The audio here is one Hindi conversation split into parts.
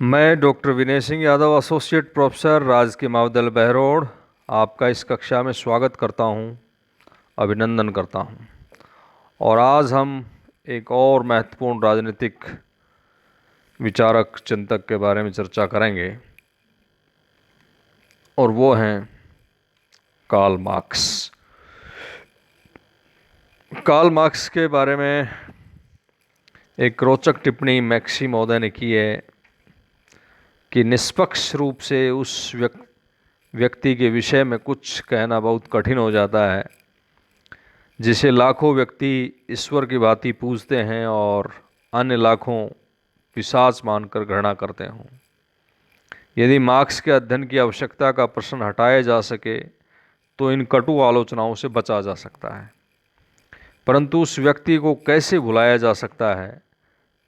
मैं doctor Vinay Singh Yadav, associate professor राजकीय महाविद्यालय बहरोड, आपका इस कक्षा में स्वागत करता हूं, अभिनंदन करता हूं। और आज हम एक और महत्वपूर्ण राजनीतिक विचारक चिंतक के बारे में चर्चा करेंगे और वो हैं कार्ल मार्क्स। कार्ल मार्क्स के बारे में एक रोचक टिप्पणी मैक्सी महोदय ने की है कि निष्पक्ष रूप से उस व्यक्ति के विषय में कुछ कहना बहुत कठिन हो जाता है जिसे लाखों व्यक्ति ईश्वर की भांति पूजते हैं और अन्य लाखों पिशाच मानकर घृणा करते हों। यदि मार्क्स के अध्ययन की आवश्यकता का प्रश्न हटाया जा सके तो इन कटु आलोचनाओं से बचा जा सकता है, परंतु उस व्यक्ति को कैसे भुलाया जा सकता है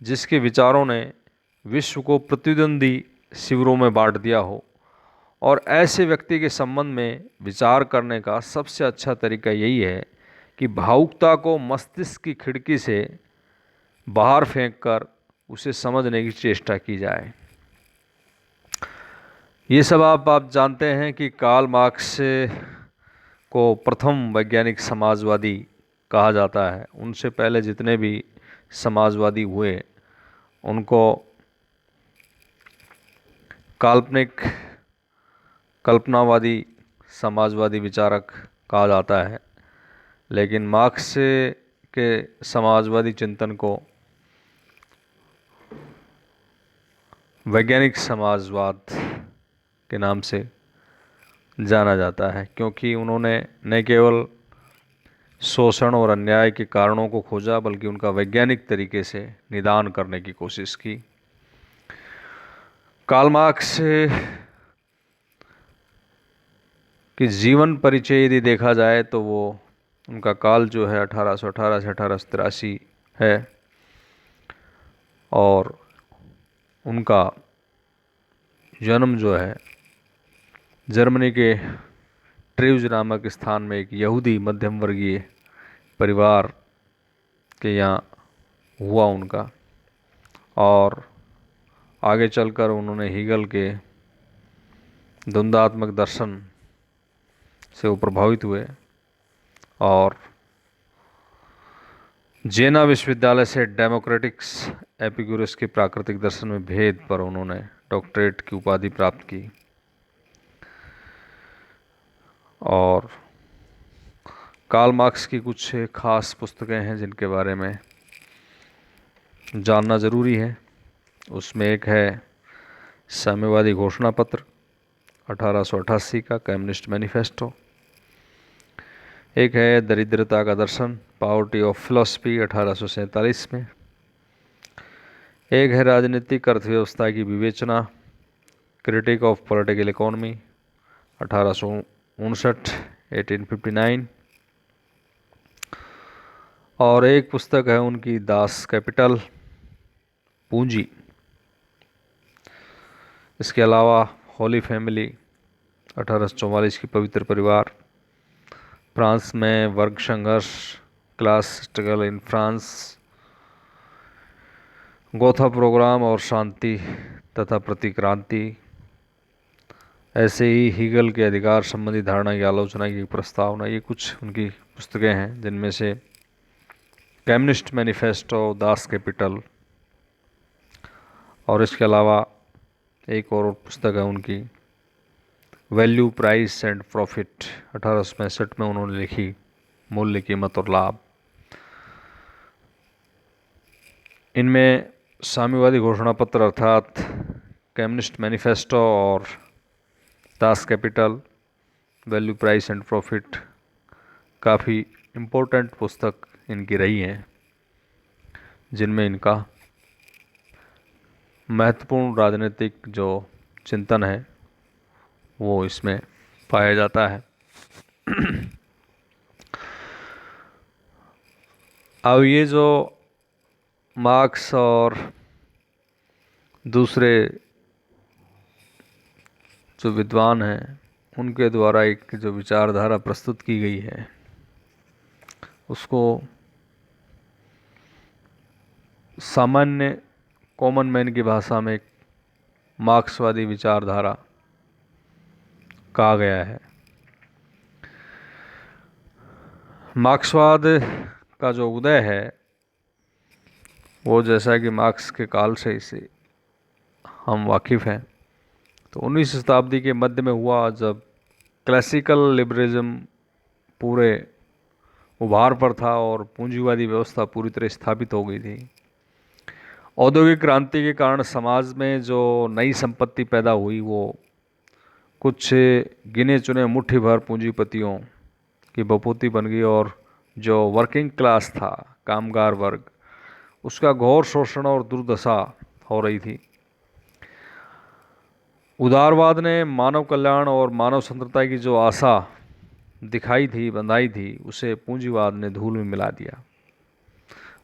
जिसके विचारों ने विश्व को प्रतिद्वंदी शिविरों में बांट दिया हो। और ऐसे व्यक्ति के संबंध में विचार करने का सबसे अच्छा तरीका यही है कि भावुकता को मस्तिष्क की खिड़की से बाहर फेंककर उसे समझने की चेष्टा की जाए। ये सब आप जानते हैं कि कार्ल मार्क्स को प्रथम वैज्ञानिक समाजवादी कहा जाता है। उनसे पहले जितने भी समाजवादी हुए उनको काल्पनिक कल्पनावादी समाजवादी विचारक कहा जाता है, लेकिन मार्क्स के समाजवादी चिंतन को वैज्ञानिक समाजवाद के नाम से जाना जाता है, क्योंकि उन्होंने न केवल शोषण और अन्याय के कारणों को खोजा बल्कि उनका वैज्ञानिक तरीके से निदान करने की कोशिश की। कार्ल मार्क्स कि जीवन परिचय यदि देखा जाए तो वो उनका काल जो है 1818 से 1883 है और उनका जन्म जो है जर्मनी के ट्रीव्स नामक स्थान में एक यहूदी मध्यम वर्गीय परिवार के यहाँ हुआ उनका। और आगे चलकर उन्होंने हीगल के द्वंद्वात्मक दर्शन से वो प्रभावित हुए और जेना विश्वविद्यालय से डेमोक्रेटिक्स एपिक्यूरस के प्राकृतिक दर्शन में भेद पर उन्होंने डॉक्टरेट की उपाधि प्राप्त की। और कार्ल मार्क्स की कुछ खास पुस्तकें हैं जिनके बारे में जानना ज़रूरी है। उसमें एक है साम्यवादी घोषणा पत्र 1888 का, कम्युनिस्ट मैनिफेस्टो। एक है दरिद्रता का दर्शन, पावर्टी ऑफ फिलॉसफी 1847 में। एक है राजनीतिक अर्थव्यवस्था की विवेचना, क्रिटिक ऑफ पॉलिटिकल इकोनॉमी 1859 1859। और एक पुस्तक है उनकी दास कैपिटल, पूंजी। इसके अलावा होली फैमिली 1844 की पवित्र परिवार, फ्रांस में वर्ग संघर्ष, class struggle in France, Gotha programme और शांति तथा प्रतिक्रांति। ऐसे ही हीगल के अधिकार संबंधी धारणा की आलोचना की प्रस्तावना। ये कुछ उनकी पुस्तकें हैं जिनमें से कम्युनिस्ट मैनिफेस्टो, दास कैपिटल और इसके अलावा एक और पुस्तक है उनकी वैल्यू, प्राइस एंड प्रॉफिट 1865 में उन्होंने लिखी, मूल्य, कीमत और लाभ। इनमें साम्यवादी घोषणा पत्र अर्थात कम्युनिस्ट मैनिफेस्टो और Das Kapital, value, price and profit काफ़ी इम्पोर्टेंट पुस्तक इनकी रही हैं, जिनमें इनका महत्वपूर्ण राजनीतिक जो चिंतन है वो इसमें पाया जाता है। अब ये जो मार्क्स और दूसरे जो विद्वान हैं उनके द्वारा एक जो विचारधारा प्रस्तुत की गई है उसको सामान्य कॉमन मैन की भाषा में मार्क्सवादी विचारधारा कहा गया है। मार्क्सवाद का जो उदय है वो, जैसा कि मार्क्स के काल से इसे हम वाकिफ़ हैं, तो 19वीं शताब्दी के मध्य में हुआ, जब क्लासिकल लिबरलिज्म पूरे उभार पर था और पूंजीवादी व्यवस्था पूरी तरह स्थापित हो गई थी। औद्योगिक क्रांति के कारण समाज में जो नई संपत्ति पैदा हुई वो कुछ गिने चुने मुट्ठी भर पूंजीपतियों की बपूती बन गई, और जो वर्किंग क्लास था, कामगार वर्ग, उसका घोर शोषण और दुर्दशा हो रही थी। उदारवाद ने मानव कल्याण और मानव स्वतंत्रता की जो आशा दिखाई थी, बंधाई थी, उसे पूंजीवाद ने धूल में मिला दिया।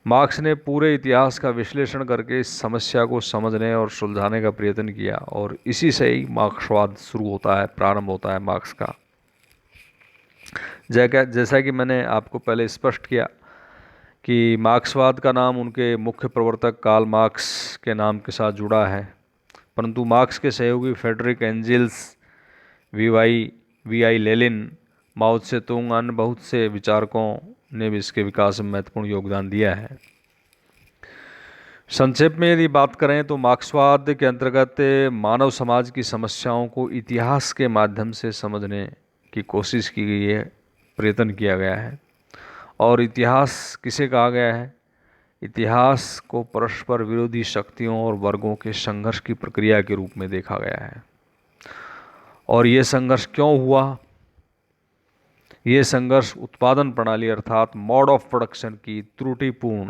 मार्क्स ने पूरे इतिहास का विश्लेषण करके इस समस्या को समझने और सुलझाने का प्रयत्न किया, और इसी से ही मार्क्सवाद शुरू होता है, प्रारंभ होता है मार्क्स का। जैसा कि मैंने आपको पहले स्पष्ट किया कि मार्क्सवाद का नाम उनके मुख्य प्रवर्तक कार्ल मार्क्स के नाम के साथ जुड़ा है, परंतु मार्क्स के सहयोगी Frederick Engels, V I Lenin, Mao Tse-tung, अन्य बहुत से विचारकों ने भी इसके विकास में महत्वपूर्ण योगदान दिया है। संक्षेप में यदि बात करें तो मार्क्सवाद के अंतर्गत मानव समाज की समस्याओं को इतिहास के माध्यम से समझने की कोशिश की गई है, प्रयत्न किया गया है। और इतिहास किसे कहा गया है? इतिहास को परस्पर विरोधी शक्तियों और वर्गों के संघर्ष की प्रक्रिया के रूप में देखा गया है। और ये संघर्ष क्यों हुआ? ये संघर्ष उत्पादन प्रणाली अर्थात मोड ऑफ प्रोडक्शन की त्रुटिपूर्ण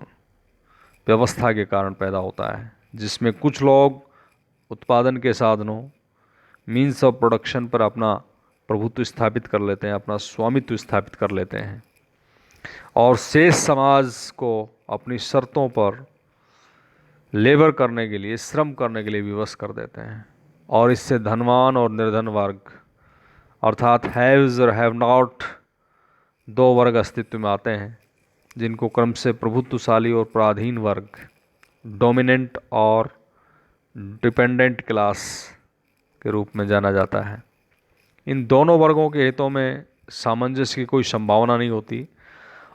व्यवस्था के कारण पैदा होता है, जिसमें कुछ लोग उत्पादन के साधनों, मीन्स ऑफ प्रोडक्शन पर अपना प्रभुत्व स्थापित कर लेते हैं, अपना स्वामित्व स्थापित कर लेते हैं, और शेष समाज को अपनी शर्तों पर लेबर करने के लिए, श्रम करने के लिए विवश कर देते हैं। और इससे धनवान और निर्धन वर्ग अर्थात हैव्स और हैव नॉट दो वर्ग अस्तित्व में आते हैं, जिनको क्रम से प्रभुत्वशाली और पराधीन वर्ग, डोमिनेंट और डिपेंडेंट क्लास के रूप में जाना जाता है। इन दोनों वर्गों के हितों में सामंजस्य की कोई संभावना नहीं होती,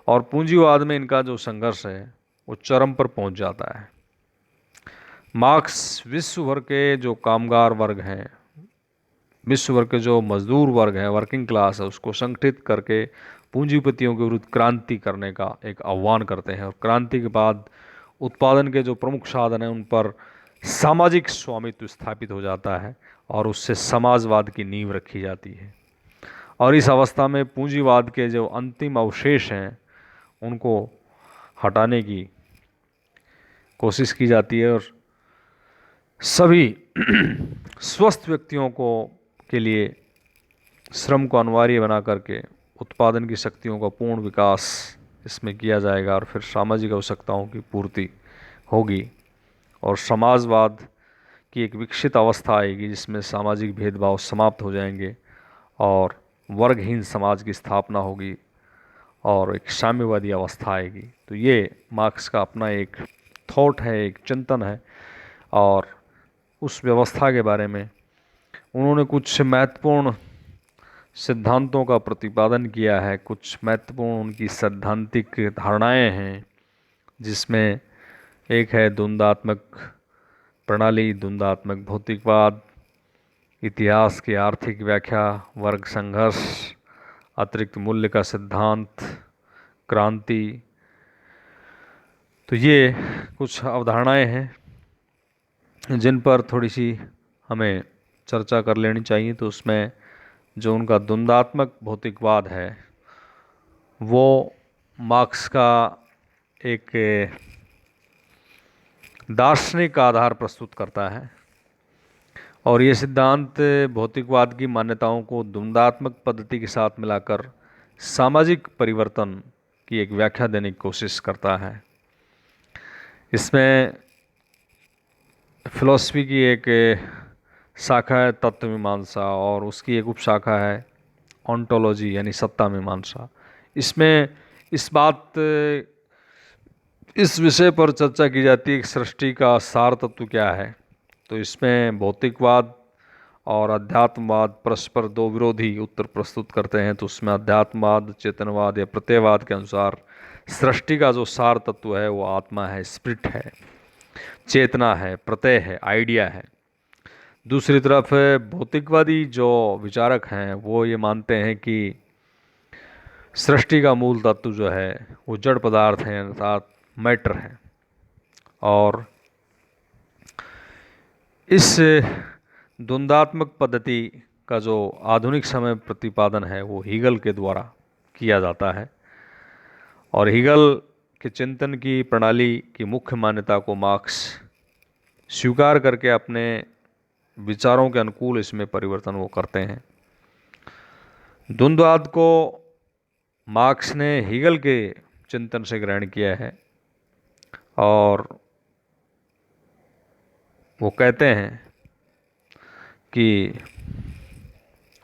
और पूंजीवाद में इनका जो संघर्ष है वो चरम पर पहुंच जाता है। मार्क्स विश्व भर के जो कामगार वर्ग हैं, विश्व भर के जो मजदूर वर्ग हैं, वर्किंग क्लास है, उसको संगठित करके पूंजीपतियों के विरुद्ध क्रांति करने का एक आह्वान करते हैं, और क्रांति के बाद उत्पादन के जो प्रमुख साधन हैं उन पर सामाजिक स्वामित्व स्थापित हो जाता है, और उससे समाजवाद की नींव रखी जाती है। और इस अवस्था में पूंजीवाद के जो अंतिम अवशेष हैं उनको हटाने की कोशिश की जाती है, और सभी स्वस्थ व्यक्तियों को के लिए श्रम को अनिवार्य बना करके उत्पादन की शक्तियों का पूर्ण विकास इसमें किया जाएगा, और फिर सामाजिक आवश्यकताओं की पूर्ति होगी, और समाजवाद की एक विकसित अवस्था आएगी जिसमें सामाजिक भेदभाव समाप्त हो जाएंगे और वर्गहीन समाज की स्थापना होगी, और एक साम्यवादी अवस्था आएगी। तो ये मार्क्स का अपना एक थॉट है, एक चिंतन है, और उस व्यवस्था के बारे में उन्होंने कुछ महत्वपूर्ण सिद्धांतों का प्रतिपादन किया है, कुछ महत्वपूर्ण उनकी सैद्धांतिक धारणाएं हैं, जिसमें एक है द्वंद्वात्मक प्रणाली, द्वंद्वात्मक भौतिकवाद, इतिहास की आर्थिक व्याख्या, वर्ग संघर्ष, अतिरिक्त मूल्य का सिद्धांत, क्रांति। तो ये कुछ अवधारणाएं हैं जिन पर थोड़ी सी हमें चर्चा कर लेनी चाहिए। तो उसमें जो उनका द्वंद्वात्मक भौतिकवाद है वो मार्क्स का एक दार्शनिक आधार प्रस्तुत करता है, और ये सिद्धांत भौतिकवाद की मान्यताओं को द्वंद्वात्मक पद्धति के साथ मिलाकर सामाजिक परिवर्तन की एक व्याख्या देने की कोशिश करता है। इसमें फिलॉसफी की एक शाखा है तत्व मीमांसा, और उसकी एक उपशाखा है ऑन्टोलॉजी यानी सत्ता मीमांसा। इसमें इस विषय पर चर्चा की जाती है कि सृष्टि का सार तत्व क्या है। तो इसमें भौतिकवाद और अध्यात्मवाद परस्पर दो विरोधी उत्तर प्रस्तुत करते हैं। तो उसमें अध्यात्मवाद, चेतनवाद या प्रत्ययवाद के अनुसार सृष्टि का जो सार तत्व है वो आत्मा है, स्पिरिट है, चेतना है, प्रत्यय है, आइडिया है। दूसरी तरफ भौतिकवादी जो विचारक हैं वो ये मानते हैं कि सृष्टि का मूल तत्व जो है वो जड़ पदार्थ है, अर्थात मैटर है। और इस द्वंद्वात्मक पद्धति का जो आधुनिक समय प्रतिपादन है वो हीगल के द्वारा किया जाता है। और हीगल के चिंतन की प्रणाली की मुख्य मान्यता को मार्क्स स्वीकार करके अपने विचारों के अनुकूल इसमें परिवर्तन वो करते हैं। द्वंद्ववाद को मार्क्स ने हीगल के चिंतन से ग्रहण किया है और वो कहते हैं कि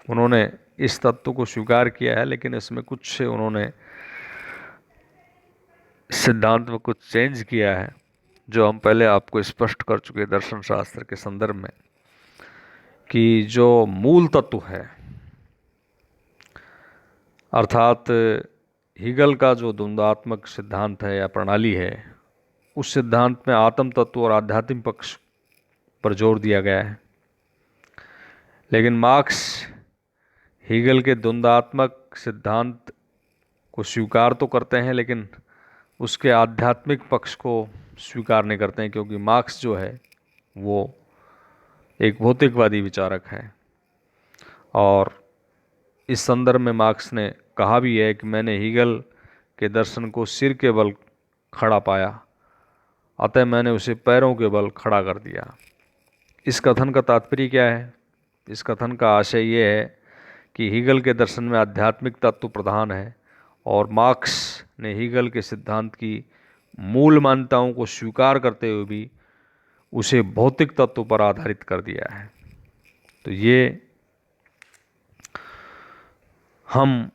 उन्होंने इस तत्व को स्वीकार किया है, लेकिन इसमें कुछ उन्होंने सिद्धांत में कुछ चेंज किया है जो हम पहले आपको स्पष्ट कर चुके दर्शन शास्त्र के संदर्भ में, कि जो मूल तत्व है अर्थात हीगल का जो द्वंद्वात्मक सिद्धांत है या प्रणाली है, उस सिद्धांत में आत्म तत्व और आध्यात्मिक पक्ष पर जोर दिया गया है। लेकिन मार्क्स हीगल के द्वंद्वात्मक सिद्धांत को स्वीकार तो करते हैं, लेकिन उसके आध्यात्मिक पक्ष को स्वीकार नहीं करते हैं, क्योंकि मार्क्स जो है वो एक भौतिकवादी विचारक है। और इस संदर्भ में मार्क्स ने कहा भी है कि मैंने हीगल के दर्शन को सिर के बल खड़ा पाया, अतः मैंने उसे पैरों के बल खड़ा कर दिया। इस कथन का तात्पर्य क्या है? इस कथन का आशय ये है कि हीगल के दर्शन में आध्यात्मिक तत्व प्रधान है और मार्क्स ने हीगल के सिद्धांत की मूल मान्यताओं को स्वीकार करते हुए भी उसे भौतिक तत्व पर आधारित कर दिया है। तो ये हम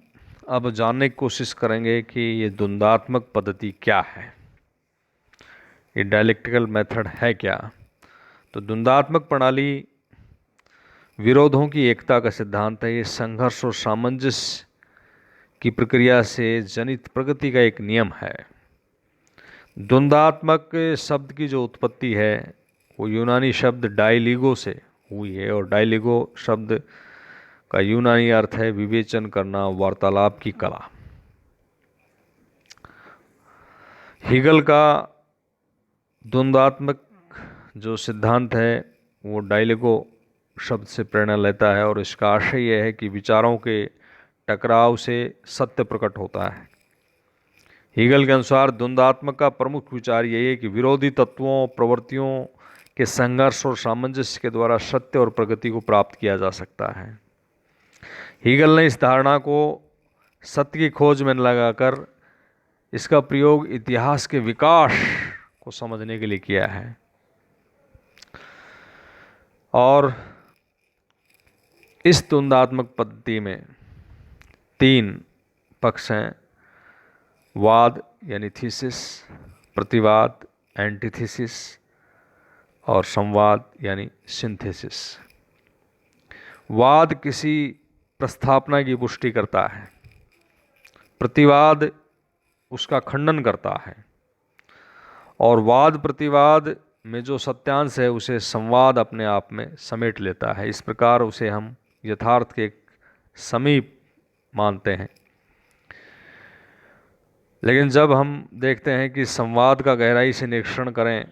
अब जानने की कोशिश करेंगे कि ये द्वंद्वात्मक पद्धति क्या है, ये डायलेक्टिकल मेथड है क्या। तो द्वंद्वात्मक प्रणाली विरोधों की एकता का सिद्धांत है। ये संघर्ष और सामंजस्य की प्रक्रिया से जनित प्रगति का एक नियम है। द्वंद्वात्मक शब्द की जो उत्पत्ति है वो यूनानी शब्द डायलिगो से हुई है और डायलिगो शब्द का यूनानी अर्थ है विवेचन करना, वार्तालाप की कला। हीगल का द्वंद्वात्मक जो सिद्धांत है वो डायलिगो शब्द से प्रेरणा लेता है और इसका आशय यह है कि विचारों के टकराव से सत्य प्रकट होता है। हीगल के अनुसार द्वंद्वात्मक का प्रमुख विचार यही है कि विरोधी तत्वों, प्रवृत्तियों के संघर्ष और सामंजस्य के द्वारा सत्य और प्रगति को प्राप्त किया जा सकता है। हीगल ने इस धारणा को सत्य की खोज में लगाकर इसका प्रयोग इतिहास के विकास को समझने के लिए किया है। और इस द्वंद्वात्मक पद्धति में 3 पक्ष हैं: वाद यानी थीसिस, प्रतिवाद एंटीथीसिस और संवाद यानी सिंथेसिस। वाद किसी प्रस्थापना की पुष्टि करता है, प्रतिवाद उसका खंडन करता है और वाद प्रतिवाद में जो सत्यांश है उसे संवाद अपने आप में समेट लेता है। इस प्रकार उसे हम यथार्थ के समीप मानते हैं। लेकिन जब हम देखते हैं कि संवाद का गहराई से निरीक्षण करें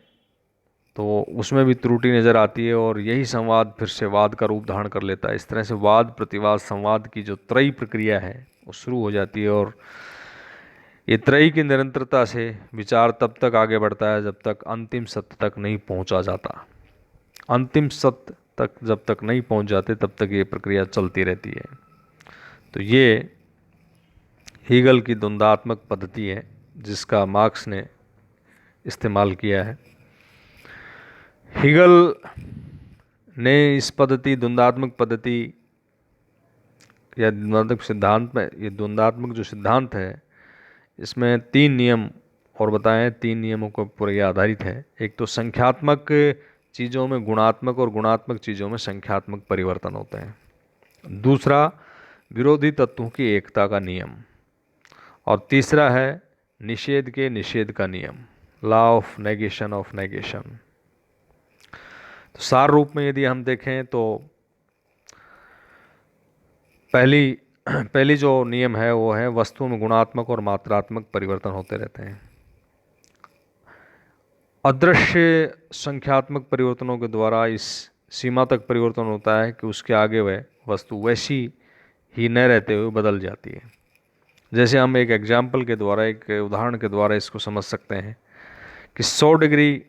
तो उसमें भी त्रुटि नज़र आती है और यही संवाद फिर से वाद का रूप धारण कर लेता है। इस तरह से वाद प्रतिवाद संवाद की जो त्रयी प्रक्रिया है वो शुरू हो जाती है और ये त्रयी की निरंतरता से विचार तब तक आगे बढ़ता है जब तक अंतिम सत्य तक नहीं पहुंचा जाता। अंतिम सत्य तक जब तक नहीं पहुंच जाते तब तक ये प्रक्रिया चलती रहती है। तो ये हीगल की द्वंद्वात्मक पद्धति है जिसका मार्क्स ने इस्तेमाल किया है। हीगल ने इस पद्धति द्वंद्वात्मक पद्धति या द्वंद्वात्मक सिद्धांत में, ये द्वंद्वात्मक जो सिद्धांत है इसमें 3 नियम और बताएं, 3 नियमों के ऊपर यह आधारित है। एक तो संख्यात्मक चीज़ों में गुणात्मक और गुणात्मक चीज़ों में संख्यात्मक परिवर्तन होते हैं। दूसरा, विरोधी तत्वों की एकता का नियम। और तीसरा है निषेध के निषेध का नियम, law of negation of negation. तो सार रूप में यदि हम देखें तो पहली जो नियम है वो है वस्तुओं में गुणात्मक और मात्रात्मक परिवर्तन होते रहते हैं। अदृश्य संख्यात्मक परिवर्तनों के द्वारा इस सीमा तक परिवर्तन होता है कि उसके आगे वह वस्तु वैसी ही न रहते हुए बदल जाती है। जैसे हम एक एग्जाम्पल के द्वारा, एक उदाहरण के द्वारा इसको समझ सकते हैं कि 100 डिग्री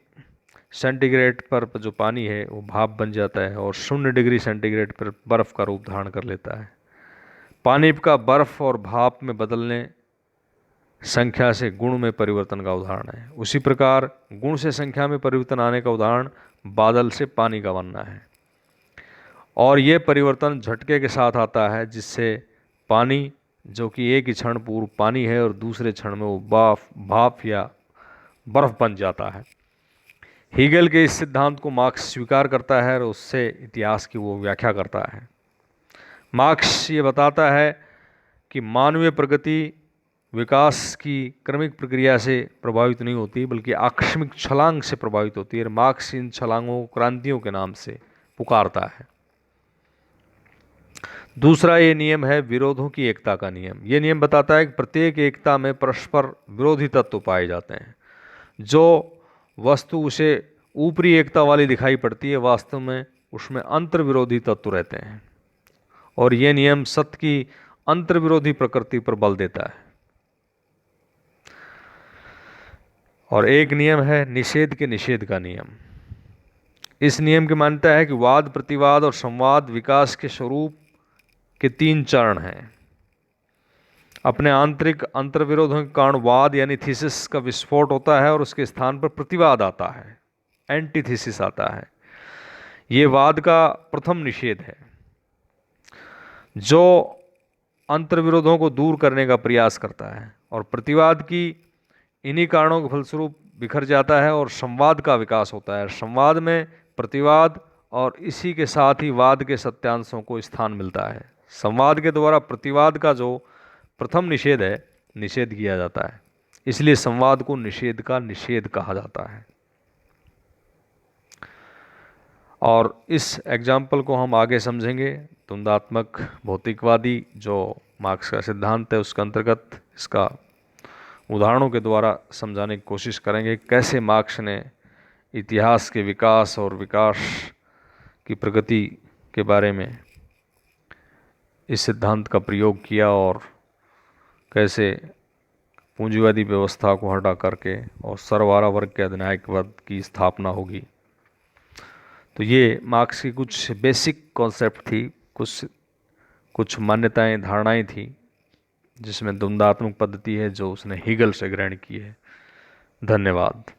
सेंटीग्रेड पर जो पानी है वो भाप बन जाता है और 0 डिग्री सेंटीग्रेड पर बर्फ़ का रूप धारण कर लेता है। पानी का बर्फ़ और भाप में बदलने संख्या से गुण में परिवर्तन का उदाहरण है। उसी प्रकार गुण से संख्या में परिवर्तन आने का उदाहरण बादल से पानी का बनना है। और ये परिवर्तन झटके के साथ आता है, जिससे पानी, जो कि एक ही क्षण पूर्व पानी है और दूसरे क्षण में वो भाप या बर्फ बन जाता है। हीगल के इस सिद्धांत को मार्क्स स्वीकार करता है और उससे इतिहास की वो व्याख्या करता है। मार्क्स ये बताता है कि मानवीय प्रगति विकास की क्रमिक प्रक्रिया से प्रभावित नहीं होती, बल्कि आकस्मिक छलांग से प्रभावित होती है। मार्क्स इन छलांगों को क्रांतियों के नाम से पुकारता है। दूसरा ये नियम है विरोधों की एकता का नियम। ये नियम बताता है कि प्रत्येक एकता में परस्पर विरोधी तत्व पाए जाते हैं। जो वस्तु उसे ऊपरी एकता वाली दिखाई पड़ती है, वास्तव में उसमें अंतर्विरोधी तत्व रहते हैं। और ये नियम सत्य की अंतर्विरोधी प्रकृति पर बल देता है। और एक नियम है निषेध के निषेध का नियम। इस नियम की मान्यता है कि वाद, प्रतिवाद और संवाद विकास के स्वरूप के 3 चरण हैं। अपने आंतरिक अंतर्विरोधों के कारण वाद यानी थीसिस का विस्फोट होता है और उसके स्थान पर प्रतिवाद आता है, एंटीथीसिस आता है। ये वाद का प्रथम निषेध है, जो अंतर्विरोधों को दूर करने का प्रयास करता है, और प्रतिवाद की इन्हीं कारणों के फलस्वरूप बिखर जाता है और संवाद का विकास होता है। संवाद में प्रतिवाद और इसी के साथ ही वाद के सत्यांशों को स्थान मिलता है। संवाद के द्वारा प्रतिवाद का जो प्रथम निषेध है, निषेध किया जाता है। इसलिए संवाद को निषेध का निषेध कहा जाता है। और इस एग्जाम्पल को हम आगे समझेंगे। द्वंद्वात्मक भौतिकवादी जो मार्क्स का सिद्धांत है, उसके अंतर्गत इसका उदाहरणों के द्वारा समझाने की कोशिश करेंगे कैसे मार्क्स ने इतिहास के विकास और विकास की प्रगति के बारे में इस सिद्धांत का प्रयोग किया और कैसे पूंजीवादी व्यवस्था को हटा करके और सर्वहारा वर्ग के अधिनायकवाद की स्थापना होगी। तो ये मार्क्स की कुछ बेसिक कॉन्सेप्ट थी, कुछ मान्यताएं, धारणाएं थी, जिसमें द्वंद्वात्मक पद्धति है जो उसने हीगल से ग्रहण की है। धन्यवाद।